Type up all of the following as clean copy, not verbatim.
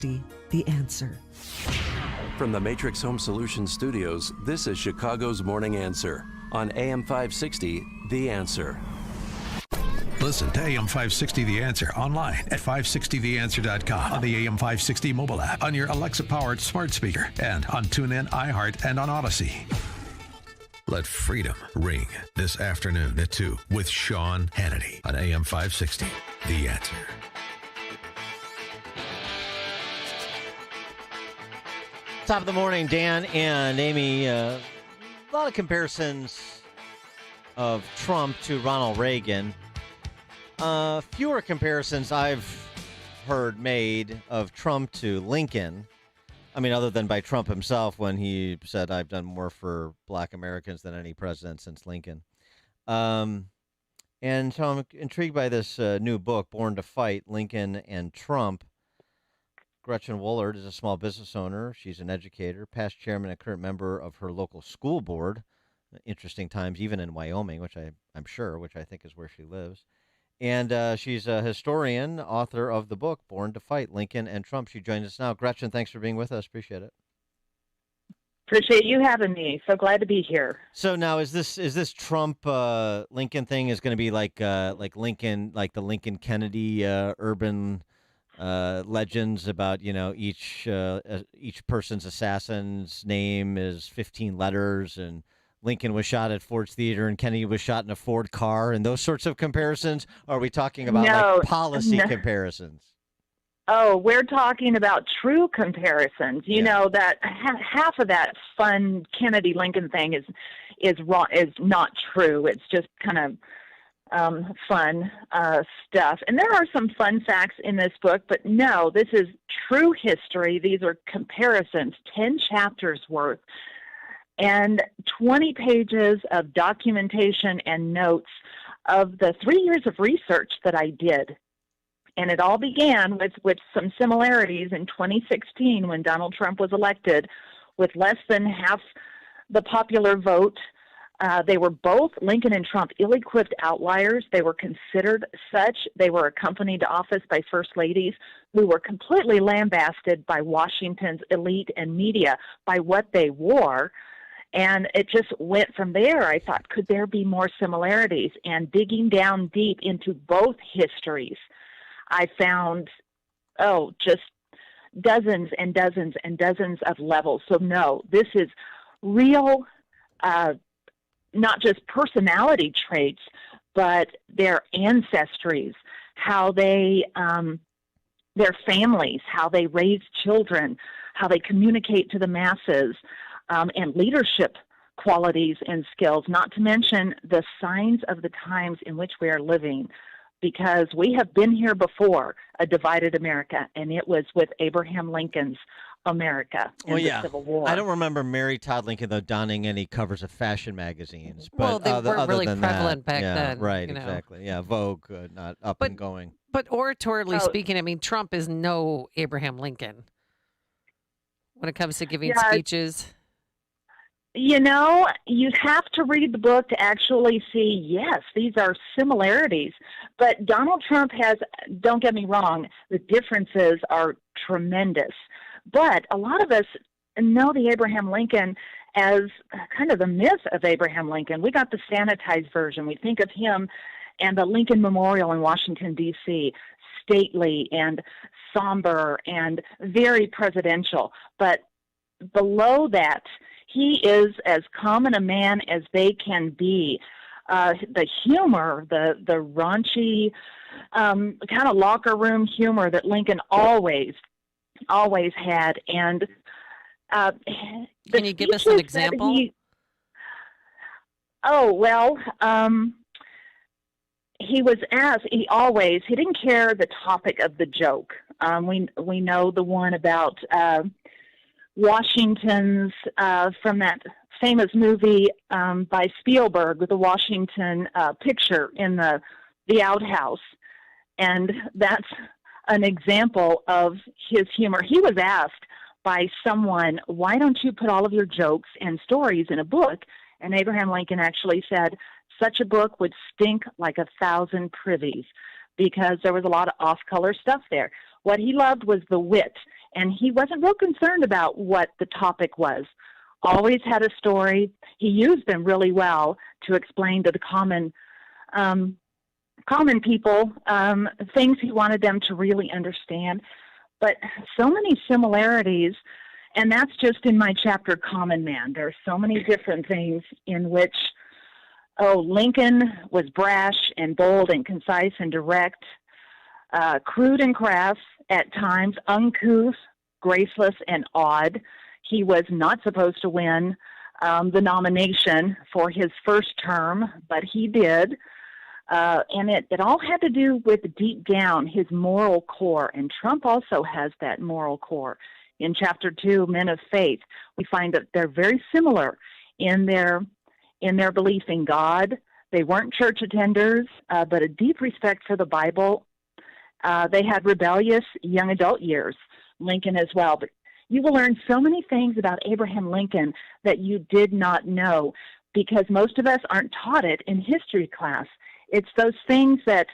The Answer. From the Matrix Home Solutions studios, this is Chicago's Morning Answer on AM 560, The Answer. Listen to AM 560 The Answer online at 560theanswer.com, on the AM 560 mobile app, on your Alexa-powered smart speaker, and on TuneIn, iHeart, and on Odyssey. Let freedom ring this afternoon at 2 with Sean Hannity on AM 560 The Answer. Top of the morning, Dan and Amy. A lot of comparisons of Trump to Ronald Reagan. Fewer comparisons I've heard made of Trump to Lincoln. I mean, other than by Trump himself when he said, I've done more for black Americans than any president since Lincoln. And so I'm intrigued by this new book, Born to Fight, Lincoln and Trump. Gretchen Wollert is a small business owner. She's an educator, past chairman and current member of her local school board. Interesting times, even in Wyoming, which I'm sure, which I think is where she lives. And she's a historian, author of the book, Born to Fight, Lincoln and Trump. She joins us now. Gretchen, thanks for being with us. Appreciate it. Appreciate you having me. So glad to be here. So now, is this Trump Lincoln thing is going to be like Lincoln, like the Lincoln Kennedy urban legends about, you know, each person's assassin's name is 15 letters, and Lincoln was shot at Ford's Theater and Kennedy was shot in a Ford car, and those sorts of comparisons? Or are we talking about like policy comparisons? Oh, we're talking about true comparisons. You know, that half of that fun Kennedy Lincoln thing is wrong, is not true. It's just kind of fun stuff. And there are some fun facts in this book, but no, this is true history. These are comparisons, 10 chapters worth, and 20 pages of documentation and notes of the 3 years of research that I did. And it all began with some similarities in 2016 when Donald Trump was elected with less than half the popular vote. They were both, Lincoln and Trump, ill-equipped outliers. They were considered such. They were accompanied to office by first ladies who were completely lambasted by Washington's elite and media by what they wore. And it just went from there. I thought, could there be more similarities? And digging down deep into both histories, I found, just dozens and dozens and dozens of levels. So no, this is real, not just personality traits, but their ancestries, how they, their families, how they raise children, how they communicate to the masses, and leadership qualities and skills, not to mention the signs of the times in which we are living, because we have been here before, a divided America, and it was with Abraham Lincoln's America in the Civil War. I don't remember Mary Todd Lincoln, though, donning any covers of fashion magazines. But well, they weren't really than prevalent that, back then. Right, you know. exactly. Yeah, Vogue, not up and going. But oratorically speaking, I mean, Trump is no Abraham Lincoln when it comes to giving speeches. You know, you have to read the book to actually see, yes, these are similarities. But Donald Trump has, don't get me wrong, the differences are tremendous. But a lot of us know the Abraham Lincoln as kind of the myth of Abraham Lincoln. We got the sanitized version. We think of him and the Lincoln Memorial in Washington, D.C., stately and somber and very presidential. But below that, he is as common a man as they can be. The humor, the raunchy kind of locker room humor that Lincoln always had. And can you give us an example? He was asked, he didn't care the topic of the joke. We know the one about Washington's, from that famous movie by Spielberg with the Washington picture in the outhouse. And that's an example of his humor. He was asked by someone, why don't you put all of your jokes and stories in a book? And Abraham Lincoln actually said, such a book would stink like 1,000 privies, because there was a lot of off-color stuff there. What he loved was the wit and he wasn't real concerned about what the topic was. Always had a story. He used them really well to explain to the common people things he wanted them to really understand. But so many similarities, and that's just in my chapter, Common Man. There are so many different things in which, Lincoln was brash and bold and concise and direct, crude and crass at times, uncouth, graceless, and odd. He was not supposed to win the nomination for his first term, but he did. And it all had to do with deep down his moral core. And Trump also has that moral core. In Chapter 2, Men of Faith, we find that they're very similar in their belief in God. They weren't church attenders, but a deep respect for the Bible. They had rebellious young adult years, Lincoln as well. But you will learn so many things about Abraham Lincoln that you did not know, because most of us aren't taught it in history class. It's those things that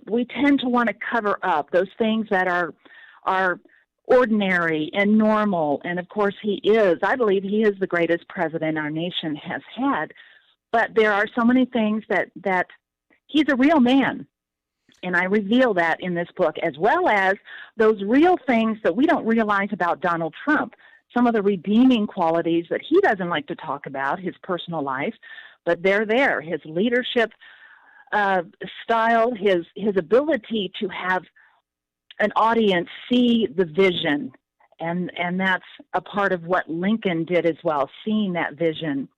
we tend to want to cover up, those things that are ordinary and normal. And of course I believe he is the greatest president our nation has had. But there are so many things that he's a real man. And I reveal that in this book, as well as those real things that we don't realize about Donald Trump, some of the redeeming qualities that he doesn't like to talk about, his personal life, but they're there. His leadership style, his ability to have an audience see the vision, and that's a part of what Lincoln did as well, seeing that vision.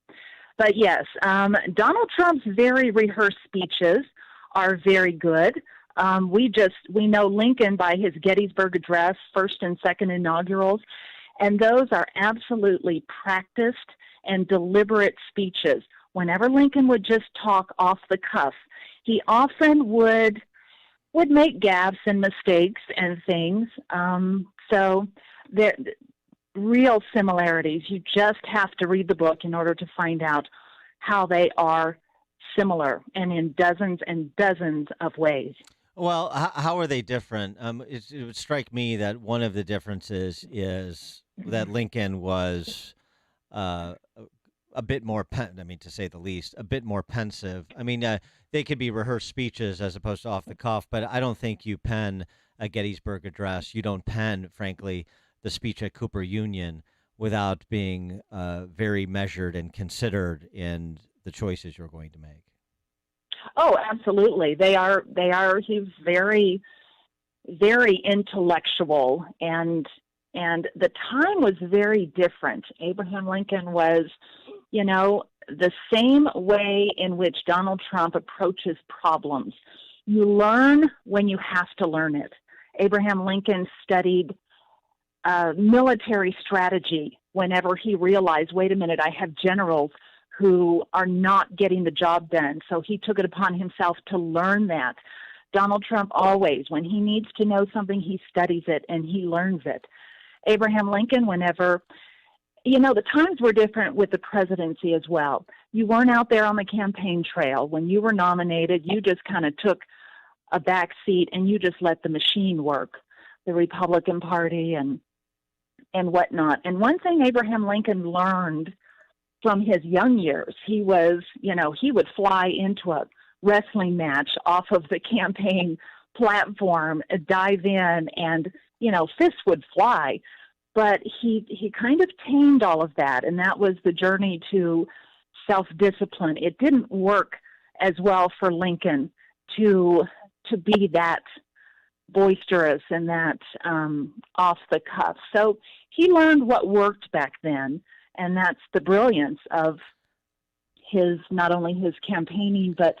But yes, Donald Trump's very rehearsed speeches are very good. We know Lincoln by his Gettysburg Address, first and second inaugurals, and those are absolutely practiced and deliberate speeches. Whenever Lincoln would just talk off the cuff, he often would make gaffes and mistakes and things. So there real similarities. You just have to read the book in order to find out how they are similar, and in dozens and dozens of ways. Well, how are they different? It would strike me that one of the differences is that Lincoln was a bit more, to say the least, a bit more pensive. They could be rehearsed speeches as opposed to off the cuff, but I don't think you pen a Gettysburg Address. You don't pen, frankly, the speech at Cooper Union without being very measured and considered in the choices you're going to make. Oh, absolutely. They are. He's very, very intellectual, and the time was very different. Abraham Lincoln was, the same way in which Donald Trump approaches problems. You learn when you have to learn it. Abraham Lincoln studied military strategy whenever he realized, wait a minute, I have generals who are not getting the job done. So he took it upon himself to learn that. Donald Trump always, when he needs to know something, he studies it and he learns it. Abraham Lincoln, whenever, the times were different with the presidency as well. You weren't out there on the campaign trail. When you were nominated, you just kind of took a back seat and you just let the machine work, the Republican Party and whatnot. And one thing Abraham Lincoln learned from his young years, he would fly into a wrestling match off of the campaign platform, dive in, and, fists would fly. But he kind of tamed all of that, and that was the journey to self-discipline. It didn't work as well for Lincoln to be that boisterous and that off the cuff. So he learned what worked back then, and that's the brilliance of not only his campaigning, but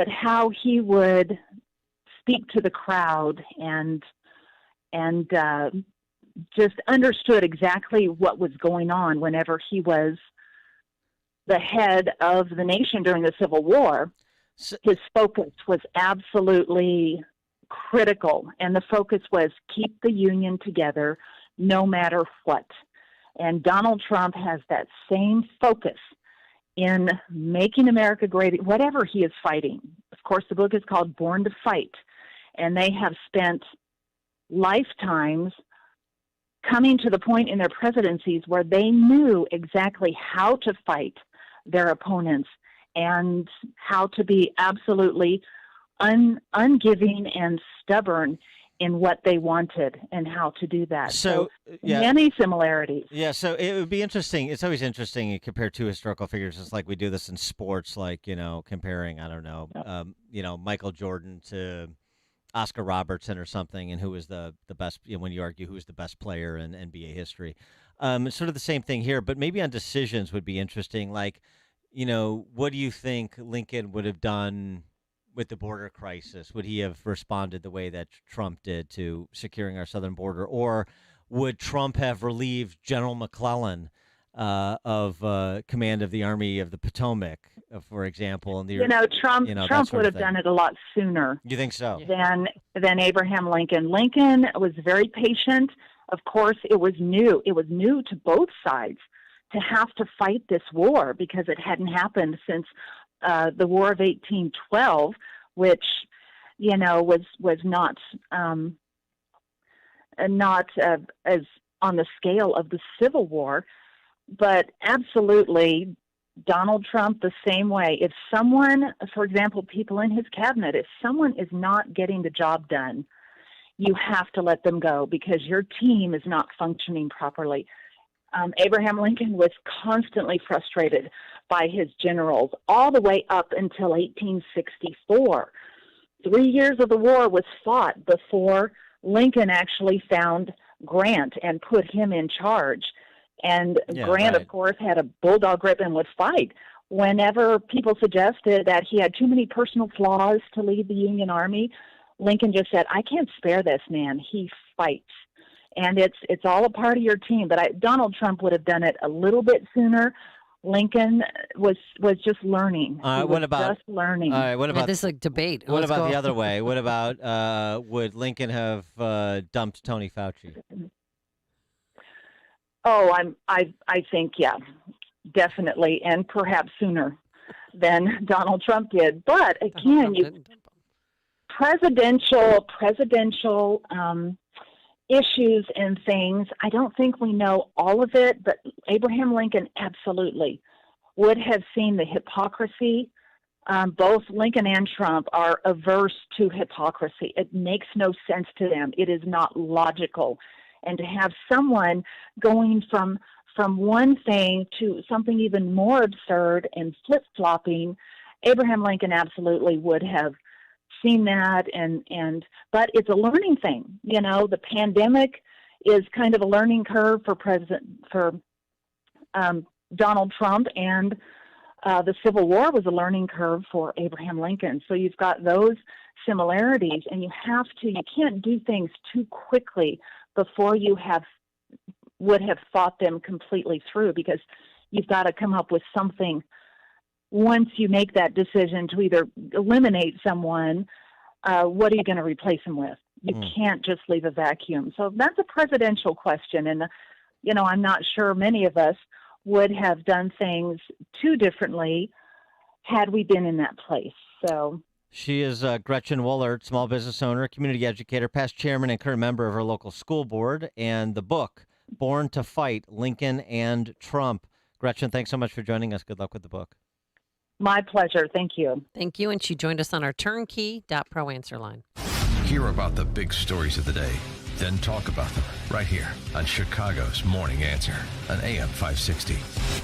how he would speak to the crowd and just understood exactly what was going on whenever he was the head of the nation during the Civil War. His focus was absolutely critical, and the focus was keep the Union together no matter what. And Donald Trump has that same focus in making America great, whatever he is fighting. Of course, the book is called Born to Fight, and they have spent lifetimes coming to the point in their presidencies where they knew exactly how to fight their opponents and how to be absolutely ungiving and stubborn in what they wanted and how to do that. So yeah. Many similarities. Yeah, so it would be interesting. It's always interesting to compare two historical figures. It's like we do this in sports, like, comparing, I don't know, Michael Jordan to Oscar Robertson or something, and who was the best, when you argue who was the best player in NBA history. It's sort of the same thing here, but maybe on decisions would be interesting. Like, what do you think Lincoln would have done with the border crisis? Would he have responded the way that Trump did to securing our southern border? Or would Trump have relieved General McClellan of command of the Army of the Potomac, for example? And Trump would have done it a lot sooner. You think so? Than Abraham Lincoln. Lincoln was very patient. Of course, it was new. It was new to both sides to have to fight this war because it hadn't happened since the War of 1812, which, was not as on the scale of the Civil War. But absolutely, Donald Trump the same way. If someone, for example, people in his cabinet, if someone is not getting the job done, you have to let them go because your team is not functioning properly. Abraham Lincoln was constantly frustrated by his generals all the way up until 1864. 3 years of the war was fought before Lincoln actually found Grant and put him in charge. And Grant, of course, had a bulldog grip and would fight. Whenever people suggested that he had too many personal flaws to lead the Union Army, Lincoln just said, I can't spare this man. He fights. And it's all a part of your team. But Donald Trump would have done it a little bit sooner. Lincoln was just learning. Just learning? All right, what about this debate? What about the other way? What about would Lincoln have dumped Tony Fauci? Oh, I think definitely, and perhaps sooner than Donald Trump did. But again, presidential issues and things, I don't think we know all of it, but Abraham Lincoln absolutely would have seen the hypocrisy. Both Lincoln and Trump are averse to hypocrisy. It makes no sense to them. It is not logical. And to have someone going from one thing to something even more absurd and flip-flopping, Abraham Lincoln absolutely would have seen that, but it's a learning thing. The pandemic is kind of a learning curve for Donald Trump, and the Civil War was a learning curve for Abraham Lincoln. So you've got those similarities, and you can't do things too quickly before you would have thought them completely through, because you've got to come up with something. Once you make that decision to either eliminate someone, what are you going to replace them with? You can't just leave a vacuum. So that's a presidential question. And, I'm not sure many of us would have done things too differently had we been in that place. So she is Gretchen Wollert, small business owner, community educator, past chairman and current member of her local school board, and the book, Born to Fight, Lincoln and Trump. Gretchen, thanks so much for joining us. Good luck with the book. My pleasure. Thank you. Thank you. And she joined us on our turnkey.pro answer line. Hear about the big stories of the day, then talk about them right here on Chicago's Morning Answer on AM 560.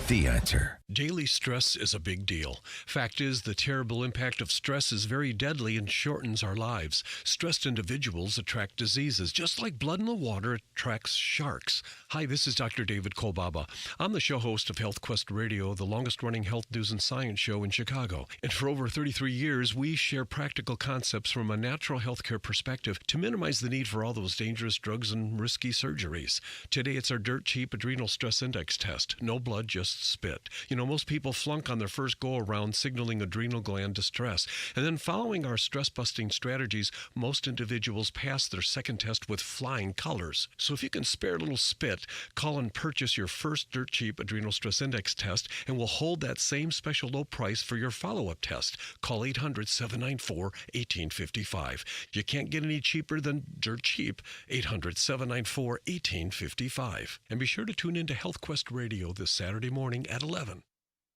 The Answer. Daily stress is a big deal. Fact is, the terrible impact of stress is very deadly and shortens our lives. Stressed individuals attract diseases, just like blood in the water attracts sharks. Hi, this is Dr. David Kolbaba. I'm the show host of Health Quest Radio, the longest-running health news and science show in Chicago. And for over 33 years, we share practical concepts from a natural healthcare perspective to minimize the need for all those dangerous drugs and risky surgeries. Today, it's our dirt-cheap adrenal stress index test. No blood, just spit. Most people flunk on their first go-around, signaling adrenal gland distress. And then following our stress-busting strategies, most individuals pass their second test with flying colors. So if you can spare a little spit, call and purchase your first dirt cheap adrenal stress index test, and we'll hold that same special low price for your follow-up test. Call 800-794-1855. You can't get any cheaper than dirt cheap. 800-794-1855. And be sure to tune in to Health Quest Radio this Saturday morning at 11.